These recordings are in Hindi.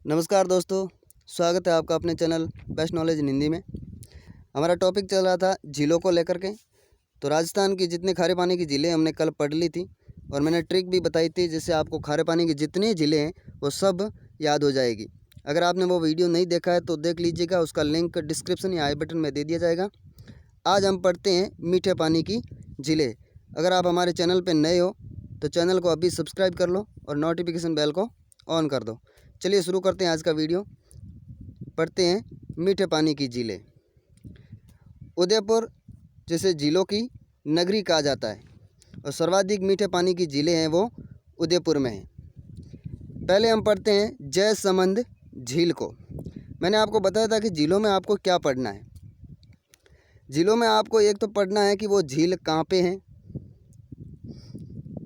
नमस्कार दोस्तों, स्वागत है आपका अपने channel best knowledge in Hindi में। हमारा टॉपिक चल रहा था झीलों को लेकर के। तो राजस्थान की जितने खारे पानी की झीलें हमने कल पढ़ ली थी और मैंने ट्रिक भी बताई थी जिससे आपको खारे पानी की जितनी झीलें हैं वो सब याद हो जाएगी। अगर आपने वो वीडियो नहीं देखा है तो देख लीजिएगा, उसका लिंक डिस्क्रिप्शन या आई बटन में दे दिया जाएगा। आज हम पढ़ते हैं मीठे पानी की झीलें। अगर आप हमारे चैनल पर नए हो तो चैनल को अभी सब्सक्राइब कर लो और नोटिफिकेशन बेल को ऑन कर दो। चलिए शुरू करते हैं आज का वीडियो। पढ़ते हैं मीठे पानी की झीलें। उदयपुर जिसे झीलों की नगरी कहा जाता है और सर्वाधिक मीठे पानी की झीलें हैं वो उदयपुर में हैं। पहले हम पढ़ते हैं जयसमंद झील को। मैंने आपको बताया था कि झीलों में आपको क्या पढ़ना है। झीलों में आपको एक तो पढ़ना है कि वो झील कहाँ पे है,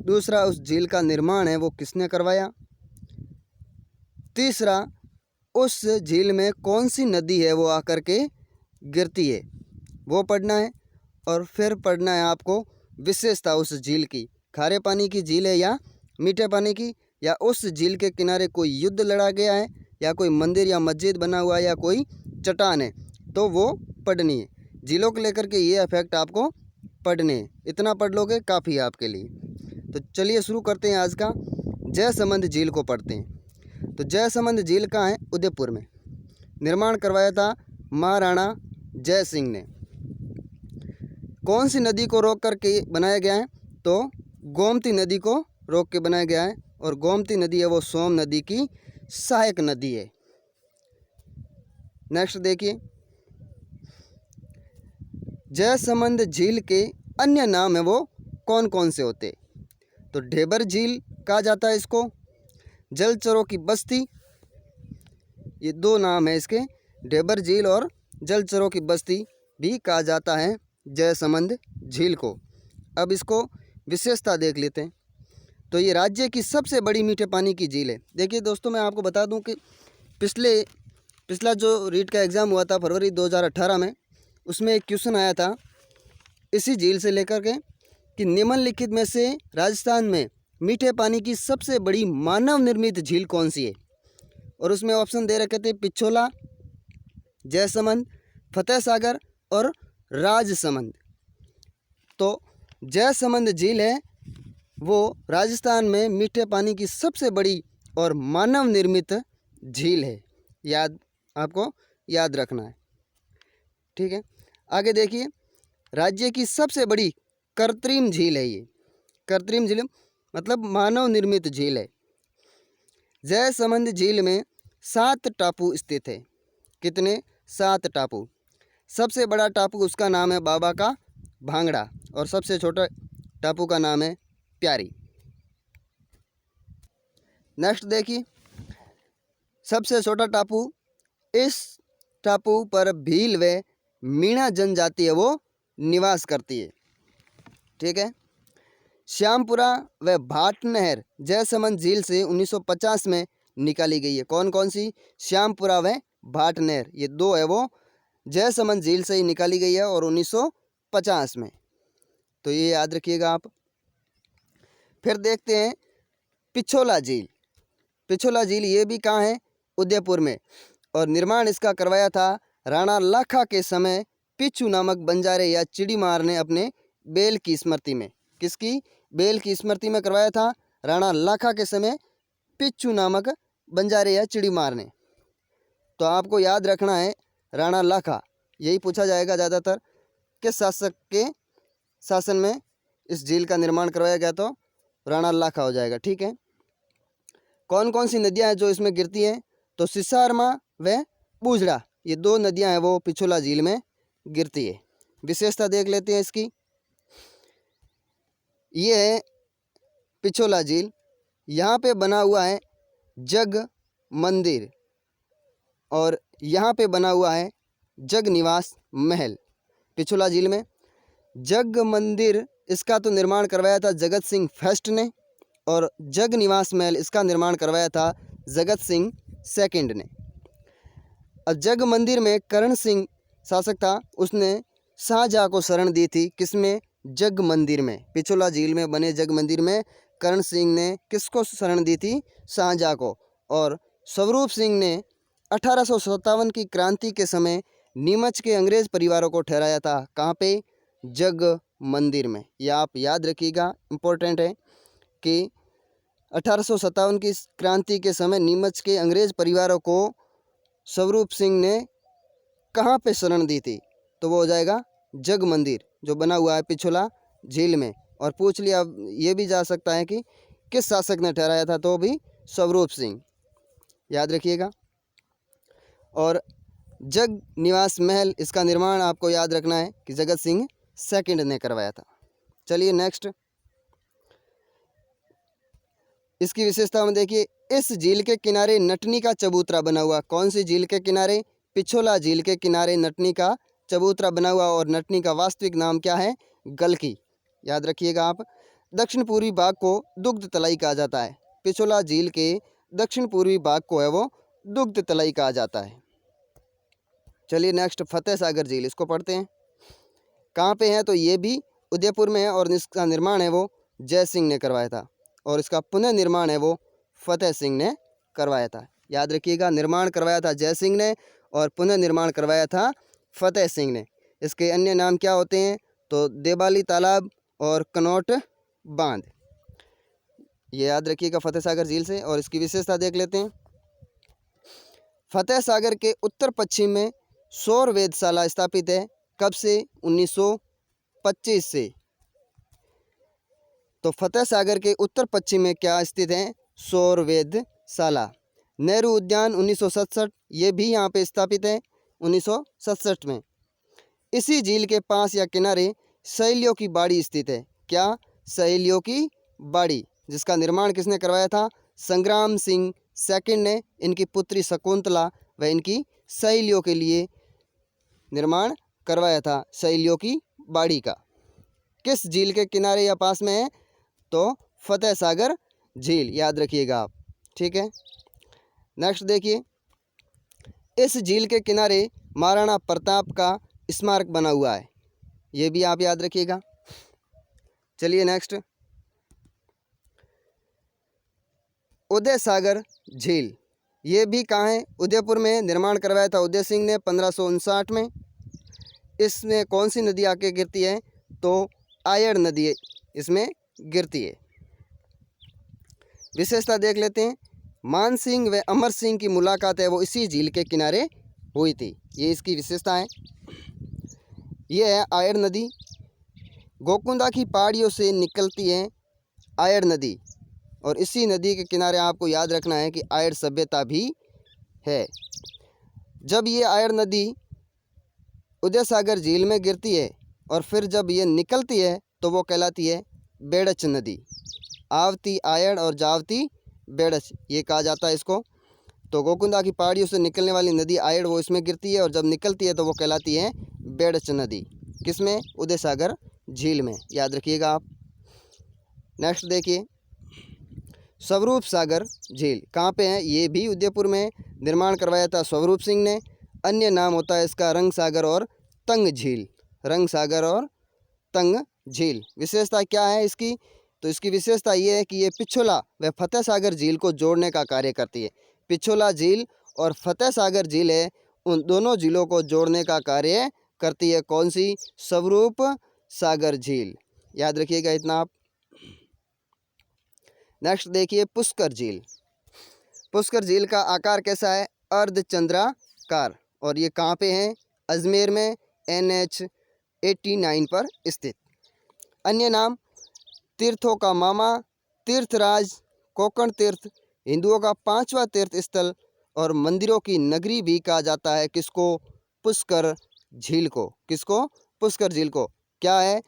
दूसरा उस झील का निर्माण है वो किसने करवाया, तीसरा उस झील में कौन सी नदी है वो आकर के गिरती है वो पढ़ना है। और फिर पढ़ना है आपको विशेषता उस झील की, खारे पानी की झील है या मीठे पानी की, या उस झील के किनारे कोई युद्ध लड़ा गया है या कोई मंदिर या मस्जिद बना हुआ है या कोई चट्टान है, तो वो पढ़नी है। झीलों को लेकर के ये इफेक्ट आपको पढ़ने हैं। इतना पढ़ लोगे काफ़ी है आपके लिए। तो चलिए शुरू करते हैं आज का। जयसमंद झील को पढ़ते हैं। तो जयसमंद झील कहाँ है? उदयपुर में। निर्माण करवाया था महाराणा जय सिंह ने। कौन सी नदी को रोक करके बनाया गया है? तो गोमती नदी को रोक के बनाया गया है और गोमती नदी है वो सोम नदी की सहायक नदी है। नेक्स्ट देखिए, जयसमंद झील के अन्य नाम है वो कौन कौन से होते? तो ढेबर झील कहा जाता है इसको, जलचरों की बस्ती, ये दो नाम है इसके, ढेबर झील और जलचरों की बस्ती भी कहा जाता है जयसमंद झील को। अब इसको विशेषता देख लेते हैं। तो ये राज्य की सबसे बड़ी मीठे पानी की झील है। देखिए दोस्तों, मैं आपको बता दूं कि पिछला जो रीट का एग्ज़ाम हुआ था फरवरी 2018 में, उसमें एक क्वेश्चन आया था इसी झील से लेकर के कि निम्नलिखित में से राजस्थान में मीठे पानी की सबसे बड़ी मानव निर्मित झील कौन सी है? और उसमें ऑप्शन दे रखे थे पिछोला, जयसमंद, फतेह सागर और राजसमंद। तो जयसमंद झील है वो राजस्थान में मीठे पानी की सबसे बड़ी और मानव निर्मित झील है। आपको याद रखना है, ठीक है। आगे देखिए, राज्य की सबसे बड़ी कृत्रिम झील है ये। कृत्रिम झील मतलब मानव निर्मित झील है। जयसमंद झील में 7 टापू स्थित है। कितने? 7 टापू। सबसे बड़ा टापू उसका नाम है बाबा का भांगड़ा और सबसे छोटा टापू का नाम है प्यारी। नेक्स्ट देखिए, सबसे छोटा टापू, इस टापू पर भील व मीणा जनजाति है वो निवास करती है, ठीक है। श्यामपुरा व भाट नहर जयसमंद झील से 1950 में निकाली गई है। कौन कौन सी? श्यामपुरा व भाट नहर, ये दो है वो जयसमंद झील से ही निकाली गई है और 1950 में। तो ये याद रखिएगा आप। फिर देखते हैं पिछोला झील। पिछोला झील ये भी कहाँ है? उदयपुर में। और निर्माण इसका करवाया था राणा लाखा के समय पिछू नामक बंजारे या चिड़ीमार ने अपने बेल की स्मृति में। किसकी? बेल की स्मृति में करवाया था राणा लाखा के समय पिच्छू नामक बंजारे या चिड़ीमार ने। तो आपको याद रखना है राणा लाखा, यही पूछा जाएगा ज़्यादातर, किस शासक के शासन में इस झील का निर्माण करवाया गया, तो राणा लाखा हो जाएगा, ठीक है। कौन कौन सी नदियां हैं जो इसमें गिरती हैं? तो सिसारमा व बूझड़ा, ये 2 नदियां हैं वो पिछोला झील में गिरती है। विशेषता देख लेते हैं इसकी। ये है पिछोला झील, यहाँ पे बना हुआ है जग मंदिर और यहाँ पे बना हुआ है जग निवास महल। पिछोला झील में जग मंदिर इसका तो निर्माण करवाया था जगत सिंह फर्स्ट ने और जग निवास महल इसका निर्माण करवाया था जगत सिंह सेकंड ने। और जग मंदिर में करण सिंह शासक था, उसने शाहजहाँ को शरण दी थी। किसमें? जग मंदिर में। पिछोला झील में बने जग मंदिर में करण सिंह ने किसको शरण दी थी? शाहजहाँ को। और स्वरूप सिंह ने 1857 की क्रांति के समय नीमच के अंग्रेज परिवारों को ठहराया था। कहाँ पे? जग मंदिर में। यह आप याद रखिएगा, इम्पोर्टेंट है कि 1857 की क्रांति के समय नीमच के अंग्रेज परिवारों को स्वरूप सिंह ने कहाँ पे शरण दी थी? तो वो हो जाएगा जग मंदिर, जो बना हुआ है पिछोला झील में। और पूछ लिया ये भी जा सकता है कि किस शासक ने ठहराया था, तो भी स्वरूप सिंह, याद रखिएगा। और जग निवास महल, इसका निर्माण आपको याद रखना है कि जगत सिंह सेकंड ने करवाया था। चलिए नेक्स्ट, इसकी विशेषता में देखिए, इस झील के किनारे नटनी का चबूतरा बना हुआ। कौन सी झील के किनारे? पिछोला झील के किनारे नटनी का चबूतरा बना हुआ। और नटनी का वास्तविक नाम क्या है? गलकी, याद रखिएगा आप। दक्षिण पूर्वी भाग को दुग्ध तलाई कहा जाता है। पिछोला झील के दक्षिण पूर्वी भाग को है वो दुग्ध तलाई कहा जाता है। चलिए नेक्स्ट, फतेह सागर झील, इसको पढ़ते हैं। कहाँ पे है? तो ये भी उदयपुर में है और इसका निर्माण है वो जय सिंह ने करवाया था। और इसका पुनर्निर्माण है वो फतेह सिंह ने करवाया था। याद रखिएगा, निर्माण करवाया था जय सिंह ने और पुनर्निर्माण करवाया था फतेह सिंह ने। इसके अन्य नाम क्या होते हैं? तो देवाली तालाब और कनौट बांध, ये याद रखिएगा फतेह सागर झील से। और इसकी विशेषता देख लेते हैं। फतेह सागर के उत्तर पश्चिम में सौर वेधशाला स्थापित है। कब से? 1925 से। तो फतेह सागर के उत्तर पश्चिम में क्या स्थित है? सौर वेधशाला। नेहरू उद्यान 1967, ये भी यहाँ पे स्थापित है 1967 में। इसी झील के पास या किनारे सहेलियों की बाड़ी स्थित है। क्या? सहेलियों की बाड़ी, जिसका निर्माण किसने करवाया था? संग्राम सिंह सेकंड ने इनकी पुत्री शकुंतला व इनकी सहेलियों के लिए निर्माण करवाया था, सहेलियों की बाड़ी का। किस झील के किनारे या पास में है? तो फतेह सागर झील, याद रखिएगा आप, ठीक है। नेक्स्ट देखिए, इस झील के किनारे महाराणा प्रताप का स्मारक बना हुआ है, ये भी आप याद रखिएगा। चलिए नेक्स्ट, उदय सागर झील, ये भी कहाँ है? उदयपुर में। निर्माण करवाया था उदय सिंह ने 1559 में। इसमें कौन सी नदी आके गिरती है? तो आयड़ नदी इसमें गिरती है। विशेषता देख लेते हैं। मान सिंह व अमर सिंह की मुलाकात है वो इसी झील के किनारे हुई थी, ये इसकी विशेषता है। ये है आयड़ नदी। गोकुंदा की पहाड़ियों से निकलती है आयड़ नदी और इसी नदी के किनारे आपको याद रखना है कि आयड़ सभ्यता भी है। जब ये आयड़ नदी उदय सागर झील में गिरती है और फिर जब ये निकलती है तो वो कहलाती है बेड़च नदी। आवती आयड़ और जावती बेड़च, ये कहा जाता है इसको। तो गोकुंदा की पहाड़ियों से निकलने वाली नदी आयड़ वो इसमें गिरती है और जब निकलती है तो वो कहलाती है बेड़च नदी। किसमें? उदय सागर झील में, याद रखिएगा आप। नेक्स्ट देखिए, स्वरूप सागर झील कहाँ पे है? ये भी उदयपुर में। निर्माण करवाया था स्वरूप सिंह ने। अन्य नाम होता है इसका रंग सागर और तंग झील। रंग सागर और तंग झील। विशेषता क्या है इसकी? तो इसकी विशेषता ये है कि ये पिछोला व फतेह सागर झील को जोड़ने का कार्य करती है। पिछोला झील और फतेह सागर झील है, उन दोनों झीलों को जोड़ने का कार्य करती है। कौन सी? स्वरूप सागर झील, याद रखिएगा इतना आप। नेक्स्ट देखिए, पुष्कर झील। पुष्कर झील का आकार कैसा है? अर्धचंद्राकार। और ये कहाँ पे है? अजमेर में, NH 89 पर स्थित। अन्य नाम तीर्थों का मामा, तीर्थराज, कोकण तीर्थ, हिंदुओं का 5वां तीर्थ स्थल और मंदिरों की नगरी भी कहा जाता है। किसको? पुष्कर झील को। किसको? पुष्कर झील को। क्या है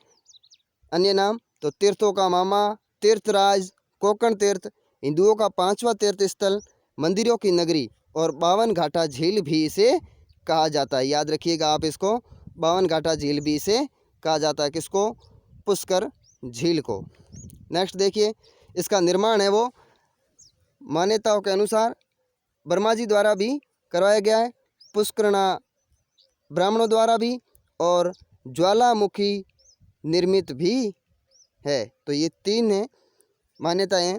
अन्य नाम? तो तीर्थों का मामा, तीर्थराज, कोकण तीर्थ, हिंदुओं का 5वां तीर्थ स्थल, मंदिरों की नगरी और 52 घाटा झील भी इसे कहा जाता है। याद रखिएगा आप इसको, 52 घाटा झील भी इसे कहा जाता है। किसको? पुष्कर झील को। नेक्स्ट देखिए, इसका निर्माण है वो मान्यताओं के अनुसार वर्मा जी द्वारा भी करवाया गया है, पुष्करणा ब्राह्मणों द्वारा भी और ज्वालामुखी निर्मित भी है। तो ये तीन है मान्यताएं,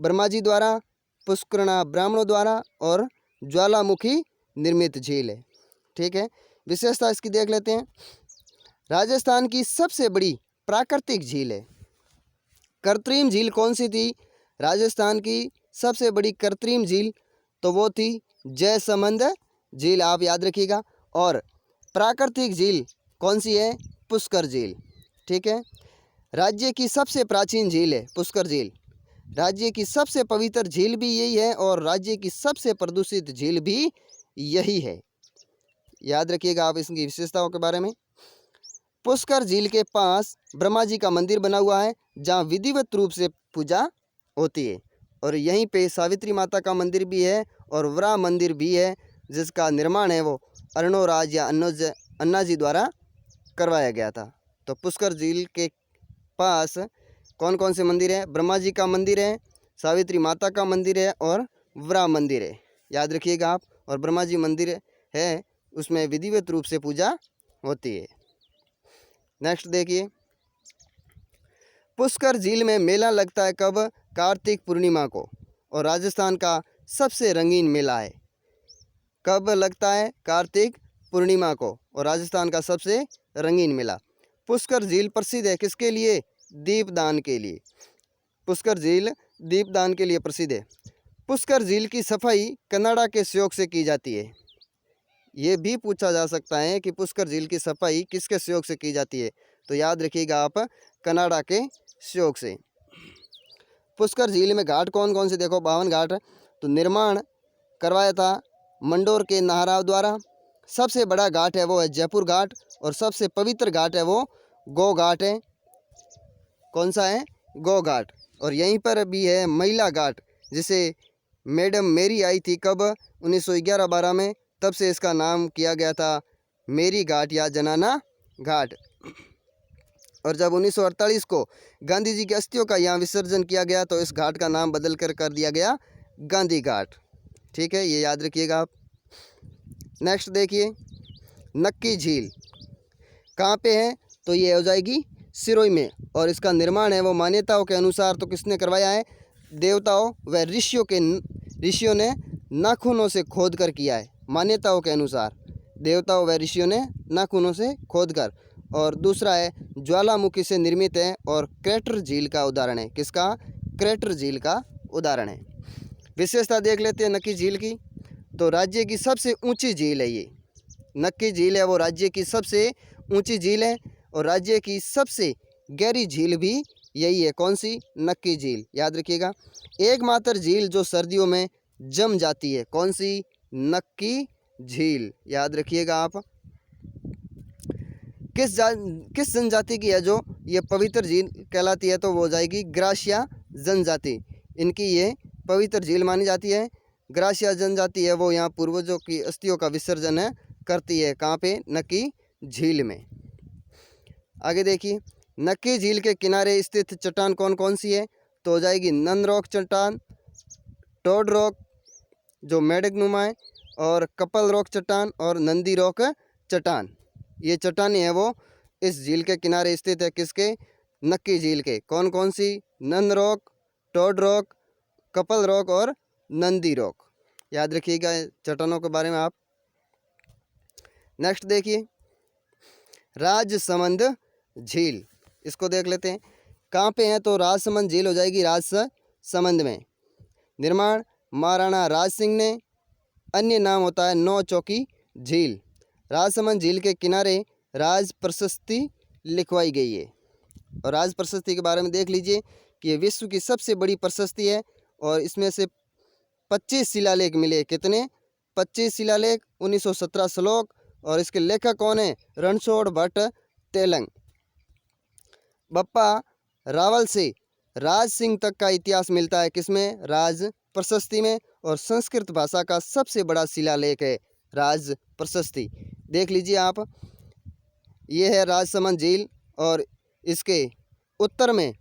वर्मा जी द्वारा, पुष्करणा ब्राह्मणों द्वारा और ज्वालामुखी निर्मित झील है। ठीक है, विशेषता इसकी देख लेते हैं। राजस्थान की सबसे बड़ी प्राकृतिक झील है। कृत्रिम झील कौन सी थी? राजस्थान की सबसे बड़ी कृत्रिम झील तो वो थी जयसमंद झील, आप याद रखिएगा। और प्राकृतिक झील कौन सी है? पुष्कर झील। ठीक है, राज्य की सबसे प्राचीन झील है पुष्कर झील। राज्य की सबसे पवित्र झील भी यही है और राज्य की सबसे प्रदूषित झील भी यही है। याद रखिएगा आप इसकी विशेषताओं के बारे में। पुष्कर झील के पास ब्रह्मा जी का मंदिर बना हुआ है जहाँ विधिवत रूप से पूजा होती है। और यहीं पे सावित्री माता का मंदिर भी है और वरा मंदिर भी है जिसका निर्माण है वो अर्णोराज या अन्ना जी द्वारा करवाया गया था। तो पुष्कर झील के पास कौन कौन से मंदिर हैं? ब्रह्मा जी का मंदिर है, सावित्री माता का मंदिर है और वरा मंदिर है। याद रखिएगा आप। और ब्रह्मा जी मंदिर है उसमें विधिवत रूप से पूजा होती है। नेक्स्ट देखिए, पुष्कर झील में मेला लगता है कब? कार्तिक पूर्णिमा को। और राजस्थान का सबसे रंगीन मेला है। कब लगता है? कार्तिक पूर्णिमा को। और राजस्थान का सबसे रंगीन मेला। पुष्कर झील प्रसिद्ध है किसके लिए? दीपदान के लिए। पुष्कर झील दीपदान के लिए प्रसिद्ध है। पुष्कर झील की सफाई कनाडा के सहयोग से की जाती है। ये भी पूछा जा सकता है कि पुष्कर झील की सफाई किसके सहयोग से की जाती है? तो याद रखिएगा आप, कनाडा के सहयोग से। पुष्कर झील में घाट कौन कौन से? देखो 52 घाट। तो निर्माण करवाया था मंडोर के नाहराव द्वारा। सबसे बड़ा घाट है वो है जयपुर घाट और सबसे पवित्र घाट है वो गो घाट है। कौन सा है? गो घाट। और यहीं पर भी है महिला घाट जिसे मैडम मेरी आई थी कब? 1911-12 में। तब से इसका नाम किया गया था मेरी घाट या जनाना घाट। और जब 1948 को गांधी जी की अस्थियों का यहाँ विसर्जन किया गया तो इस घाट का नाम बदल कर दिया गया गांधी घाट। ठीक है, ये याद रखिएगा आप। नेक्स्ट देखिए, नक्की झील कहाँ पे है? तो ये हो जाएगी सिरोही में। और इसका निर्माण है वो मान्यताओं के अनुसार तो किसने करवाया है? देवताओं व ऋषियों ने नाखूनों से खोद कर किया है। मान्यताओं के अनुसार देवताओं व ऋषियों ने नाखूनों से खोद कर। और दूसरा है ज्वालामुखी से निर्मित है और क्रेटर झील का उदाहरण है। किसका? क्रेटर झील का उदाहरण है। विशेषता देख लेते हैं नक्की झील की। तो राज्य की सबसे ऊंची झील है ये नक्की झील है, वो राज्य की सबसे ऊंची झील है। और राज्य की सबसे गहरी झील भी यही है। कौन सी? नक्की झील। याद रखिएगा। एकमात्र झील जो सर्दियों में जम जाती है। कौन सी? नक्की झील। याद रखिएगा आप। किस जनजाति की है जो ये पवित्र झील कहलाती है? तो वो हो जाएगी ग्रासिया जनजाति। इनकी ये पवित्र झील मानी जाती है। ग्रासिया जनजाति है वो यहाँ पूर्वजों की अस्थियों का विसर्जन है करती है। कहाँ पे? नक्की झील में। आगे देखिए, नक्की झील के किनारे स्थित चट्टान कौन कौन सी है? तो हो जाएगी नंद रॉक चट्टान, टोड रॉक जो मेढक नुमा है, और कपल रॉक चट्टान और नंदी रॉक चट्टान। ये चट्टानें हैं वो इस झील के किनारे स्थित है। किसके? नक्की झील के। कौन कौन सी? Nand rock, toad rock, couple rock और नंदी रॉक। याद रखिएगा चट्टानों के बारे में आप। नेक्स्ट देखिए, राजसमंद झील। इसको देख लेते हैं कहाँ पे है? तो राजसमंद झील हो जाएगी राजसमंद में। निर्माण महाराणा राज सिंह ने। अन्य नाम होता है नौ चौकी झील। राजसमंद झील के किनारे राज प्रशस्ति लिखवाई गई है। और राज प्रशस्ति के बारे में देख लीजिए कि ये विश्व की सबसे बड़ी प्रशस्ति है और इसमें से 25 शिलालेख मिले। कितने? 25 शिलालेख, 1917 श्लोक। और इसके लेखक कौन है? रणछोड़ भट्ट तेलंग। बप्पा रावल से राज सिंह तक का इतिहास मिलता है किसमें? राज प्रशस्ति में। और संस्कृत भाषा का सबसे बड़ा शिलालेख है राज प्रशस्ति। देख लीजिए आप, ये है राजसमंद झील और इसके उत्तर में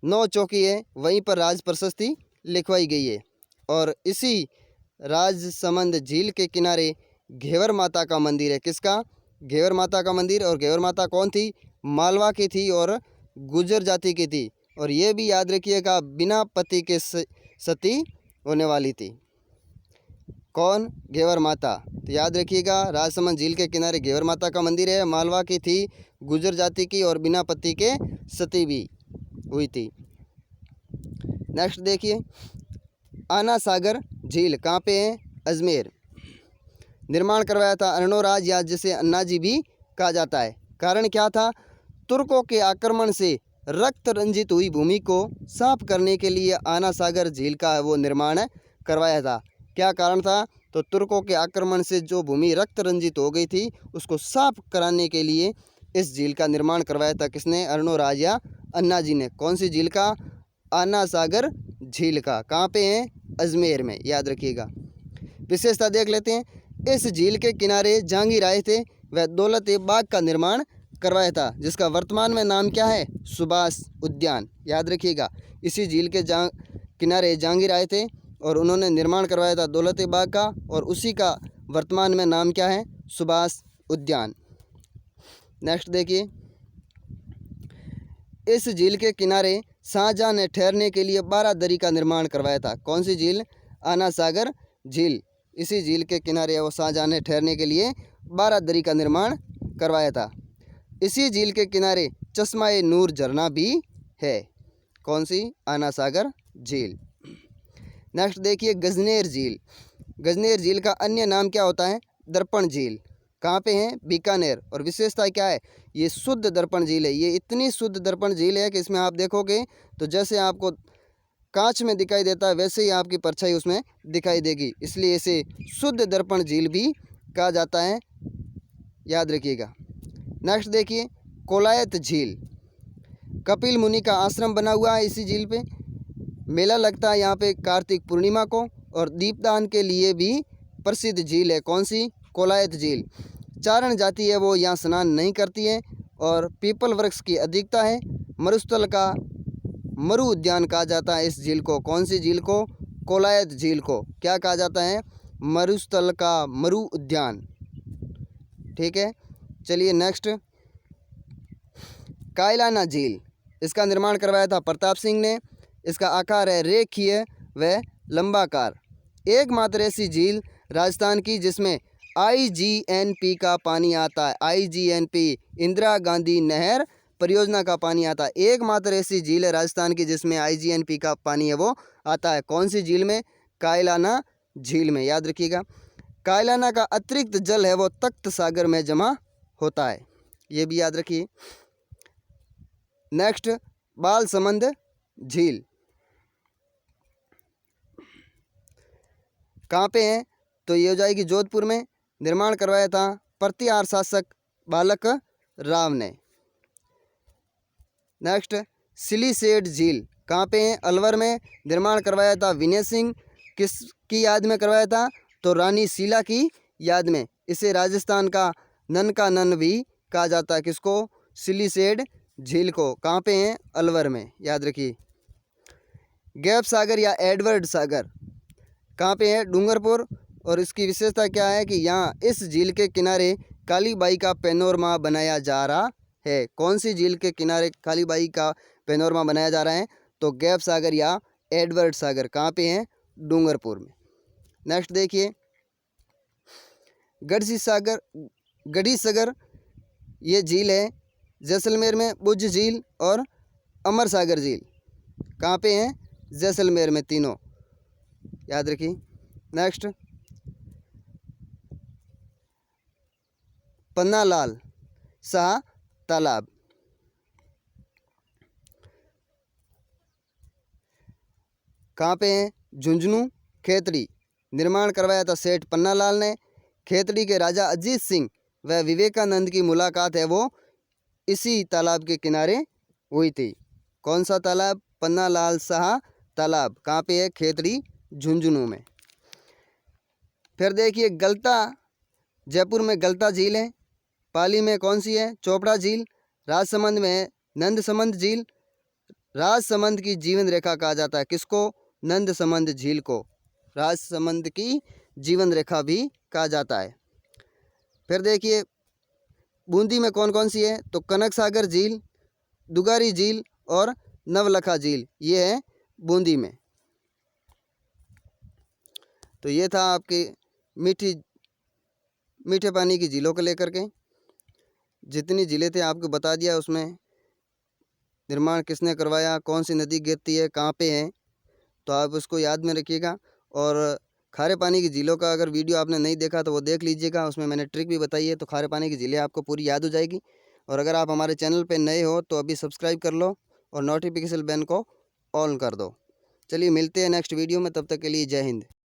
9 चौकी है, वहीं पर राज प्रशस्ति लिखवाई गई है। और इसी राजसमंद झील के किनारे घेवर माता का मंदिर है। किसका? घेवर माता का मंदिर। और घेवर माता कौन थी? मालवा की थी और गुर्जर जाति की थी। और ये भी याद रखिएगा बिना पति के सती होने वाली थी। कौन? घेवर माता। तो याद रखिएगा, राजसमंद झील के किनारे घेवर माता का मंदिर है। मालवा की थी, गुर्जर जाति की और बिना पति के सती भी हुई थी। नेक्स्ट देखिए, आना सागर झील कहाँ पे है? अजमेर। निर्माण करवाया था अर्णोराज, या जिसे अन्नाजी भी कहा जाता है। कारण क्या था? तुर्कों के आक्रमण से रक्त रंजित हुई भूमि को साफ करने के लिए आना सागर झील का वो निर्माण करवाया था। क्या कारण था? तो तुर्कों के आक्रमण से जो भूमि रक्त रंजित हो गई थी उसको साफ कराने के लिए इस झील का निर्माण करवाया था। किसने? अर्णोराज या अन्नाजी ने। कौन सी झील का? आना सागर झील का। कहाँ पे है? अजमेर में, याद रखिएगा। विशेषता देख लेते हैं। इस झील के किनारे जहांगीर आए थे, वह दौलत ए बाग का निर्माण करवाया था, जिसका वर्तमान में नाम क्या है? सुभाष उद्यान। याद रखिएगा, इसी झील के किनारे जहांगीर आए थे और उन्होंने निर्माण करवाया था दौलत ए बाग का, और उसी का वर्तमान में नाम क्या है? सुभाष उद्यान। नेक्स्ट देखिए, इस झील के किनारे शाहजहां ने ठहरने के लिए बारादरी का निर्माण करवाया था। कौन सी झील? आना सागर झील। इसी झील के किनारे वो शाहजहां ने ठहरने के लिए बारादरी का निर्माण करवाया था। इसी झील के किनारे चश्मा-ए नूर झरना भी है। कौन सी? आना सागर झील। नेक्स्ट देखिए, गजनेर झील। गजनेर झील का अन्य नाम क्या होता है? दर्पण झील। कहाँ पे है? बीकानेर। और विशेषता क्या है? ये शुद्ध दर्पण झील है। ये इतनी शुद्ध दर्पण झील है कि इसमें आप देखोगे तो जैसे आपको कांच में दिखाई देता है वैसे ही आपकी परछाई उसमें दिखाई देगी, इसलिए इसे शुद्ध दर्पण झील भी कहा जाता है, याद रखिएगा। नेक्स्ट देखिए, कोलायत झील। कपिल मुनि का आश्रम बना हुआ है इसी झील पे। मेला लगता है यहाँ पे कार्तिक पूर्णिमा को, और दीपदान के लिए भी प्रसिद्ध झील है। कौन सी? कोलायत झील। चारण जाति है वो यहाँ स्नान नहीं करती है, और पीपल वृक्ष की अधिकता है। मरुस्थल का मरु उद्यान कहा जाता है इस झील को। कौन सी झील को? कोलायत झील को क्या कहा जाता है? मरुस्थल का मरु उद्यान। ठीक है, चलिए नेक्स्ट, कायलाना झील। इसका निर्माण करवाया था प्रताप सिंह ने। इसका आकार है रेखीय व लंबाकार। एकमात्र ऐसी झील राजस्थान की जिसमें IGNP का पानी आता है। IGNP, इंदिरा गांधी नहर परियोजना का पानी आता है। एकमात्र ऐसी झील है राजस्थान की जिसमें IGNP का पानी है वो आता है। कौन सी झील में? कायलाना झील में, याद रखिएगा। कायलाना का अतिरिक्त जल है वो तख्त सागर में जमा होता है, ये भी याद रखिए। नेक्स्ट, बालसमंद झील कहाँ पे है? तो ये हो जाएगी जोधपुर में। निर्माण करवाया था प्रतिहार शासक बालक राव ने। नेक्स्ट, सिलीसेड झील कहाँ पे है? अलवर में। निर्माण करवाया था विनय सिंह। किसकी याद में करवाया था? तो रानी शीला की याद में। इसे राजस्थान का नन का नन भी कहा जाता है। किसको? सिलीसेड झील को। कहाँ पे है? अलवर में, याद रखिए। गैप सागर या एडवर्ड सागर कहाँ पे है? डूंगरपुर। और इसकी विशेषता क्या है कि यहाँ इस झील के किनारे कालीबाई का पैनोरमा बनाया जा रहा है। कौन सी झील के किनारे कालीबाई का पैनोरमा बनाया जा रहा है? तो गैप सागर या एडवर्ड सागर। कहाँ पे है? डूंगरपुर में। नेक्स्ट देखिए, गढ़ी सागर ये झील है जैसलमेर में। बुझ झील और अमर सागर झील कहाँ पे हैं? जैसलमेर में, तीनों याद रखिए। नेक्स्ट, पन्नालाल शाह तालाब कहाँ पे हैं? झुंझुनू खेतड़ी। निर्माण करवाया था सेठ पन्नालाल ने। खेतड़ी के राजा अजीत सिंह व विवेकानंद की मुलाकात है वो इसी तालाब के किनारे हुई थी। कौन सा तालाब? पन्नालाल शाह तालाब। कहाँ पे है? खेतड़ी, झुंझुनू में। फिर देखिए, गलता, जयपुर में गलता झील है। पाली में कौन सी है? चोपड़ा झील। राजसमंद में है नंदसमंद झील। राजसमंद की जीवन रेखा कहा जाता है किसको? नंदसमंद झील को। राजसमंद की जीवन रेखा भी कहा जाता है। फिर देखिए, बूंदी में कौन कौन सी है? तो कनक सागर झील, दुगारी झील और नवलखा झील, ये है बूंदी में। तो ये था आपकी मीठे पानी की झीलों को लेकर के। जितनी झीलें थे आपको बता दिया, उसमें निर्माण किसने करवाया, कौन सी नदी गिरती है, कहाँ पे है, तो आप उसको याद में रखिएगा। और खारे पानी की झीलों का अगर वीडियो आपने नहीं देखा तो वो देख लीजिएगा, उसमें मैंने ट्रिक भी बताई है, तो खारे पानी की झीलें आपको पूरी याद हो जाएगी। और अगर आप हमारे चैनल पे नए हो तो अभी सब्सक्राइब कर लो और नोटिफिकेशन बेल को ऑन कर दो। चलिए मिलते हैं नेक्स्ट वीडियो में, तब तक के लिए जय हिंद।